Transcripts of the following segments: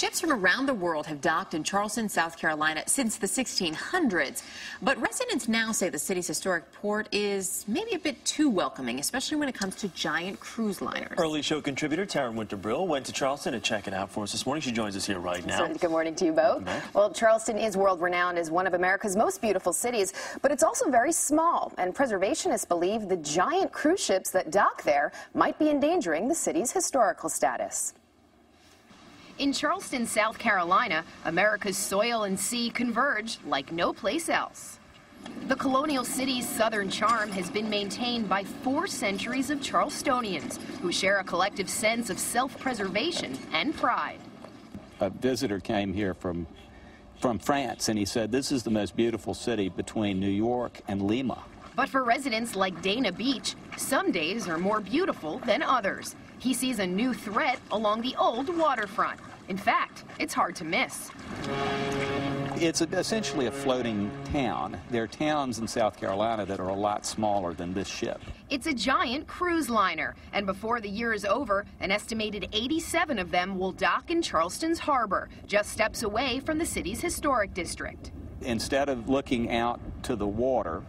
Ships from around the world have docked in Charleston, South Carolina since the 1600s. But residents now say the city's historic port is maybe a bit too welcoming, especially when it comes to giant cruise liners. Early Show contributor Taryn Winterbrill went to Charleston to check it out for us this morning. She joins us here right now. Good morning to you both. Well, Charleston is world-renowned as one of America's most beautiful cities, but it's also very small, and preservationists believe the giant cruise ships that dock there might be endangering the city's historical status. In Charleston, South Carolina, America's soil and sea converge like no place else. The colonial city's southern charm has been maintained by 4 centuries of Charlestonians who share a collective sense of self-preservation and pride. A visitor came here from France, and he said, "This is the most beautiful city between New York and Lima." But for residents like Dana Beach, some days are more beautiful than others. He sees a new threat along the old waterfront. In fact, it's hard to miss. It's essentially a floating town. There are towns in South Carolina that are a lot smaller than this ship. It's a giant cruise liner, and before the year is over, an estimated 87 of them will dock in Charleston's harbor, just steps away from the city's historic district. Instead of looking out to the water,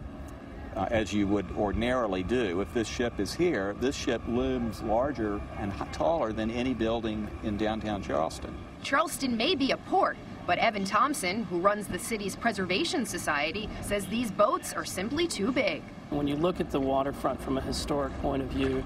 as you would ordinarily do, if this ship is here, this ship looms larger and taller than any building in downtown Charleston. Charleston may be a port, but Evan Thompson, who runs the city's Preservation Society, says these boats are simply too big. When you look at the waterfront from a historic point of view,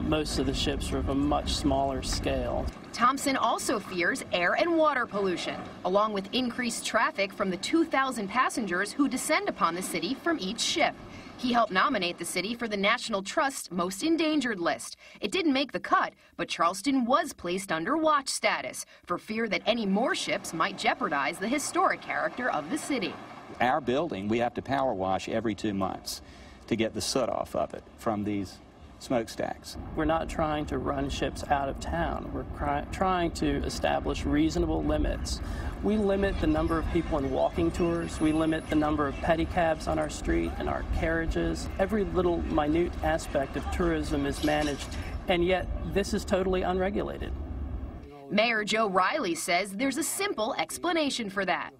most of the ships are of a much smaller scale. Thompson also fears air and water pollution, along with increased traffic from the 2,000 passengers who descend upon the city from each ship. He helped nominate the city for the National Trust's Most Endangered list. It didn't make the cut, but Charleston was placed under watch status for fear that any more ships might jeopardize the historic character of the city. Our building, we have to power wash every 2 months to get the soot off of it from these smokestacks. We're not trying to run ships out of town. We're trying to establish reasonable limits. We limit the number of people in walking tours. We limit the number of pedicabs on our street and our carriages. Every little minute aspect of tourism is managed, and yet this is totally unregulated. Mayor Joe Riley says there's a simple explanation for that.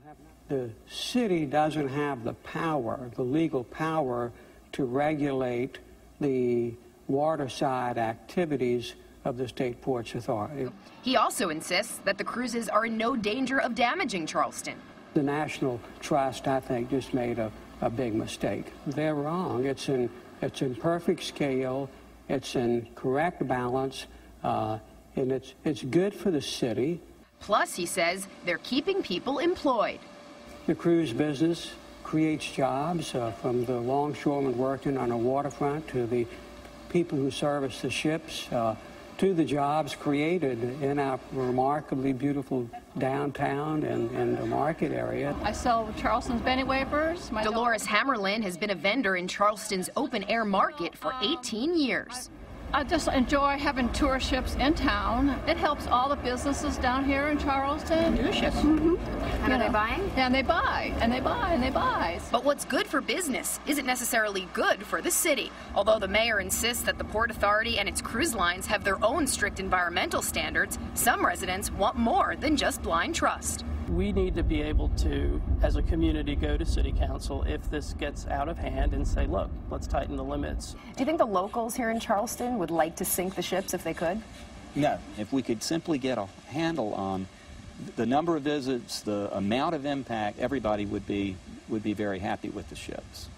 The city doesn't have the power, the legal power, to regulate the waterside activities of the State Ports Authority. He also insists that the cruises are in no danger of damaging Charleston. The National Trust, I think, just made a big mistake. They're wrong. It's in perfect scale, it's in correct balance, and it's good for the city. Plus, he says, they're keeping people employed. The cruise business creates jobs, from the longshoremen working on a waterfront to the people who service the ships, to the jobs created in our remarkably beautiful downtown and the market area. I sell Charleston's Benny wafers. Dolores Hammerlin has been a vendor in Charleston's open-air market for 18 years. I just enjoy having tour ships in town. It helps all the businesses down here in Charleston. Tour ships. And are they buying? And they buy, and they buy, and they buy. But what's good for business isn't necessarily good for the city. Although the mayor insists that the Port Authority and its cruise lines have their own strict environmental standards, some residents want more than just blind trust. We need to be able to, as a community, go to City Council if this gets out of hand and say, look, let's tighten the limits. Do you think the locals here in Charleston would like to sink the ships if they could? No. If we could simply get a handle on the number of visits, the amount of impact, everybody would be very happy with the ships.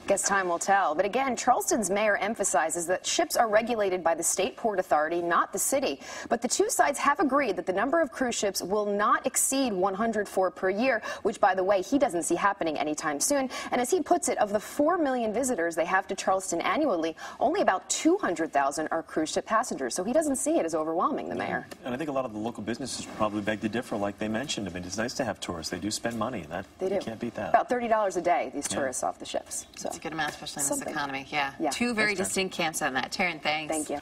Guess time will tell. But again, Charleston's mayor emphasizes that ships are regulated by the State Port Authority, not the city. But the two sides have agreed that the number of cruise ships will not exceed 104 per year, which, by the way, he doesn't see happening anytime soon. And as he puts it, of the 4 million visitors they have to Charleston annually, only about 200,000 are cruise ship passengers. So he doesn't see it as overwhelming, the mayor. And I think a lot of the local businesses probably beg to differ, like they mentioned. I mean, it's nice to have tourists. They do spend money, and They do. You can't beat that. About $30 a day, these tourists off the ships. So. It's a good amount, especially in this Something. economy. Yeah. Yeah. Two very distinct camps on that. Taryn, thanks. Thank you.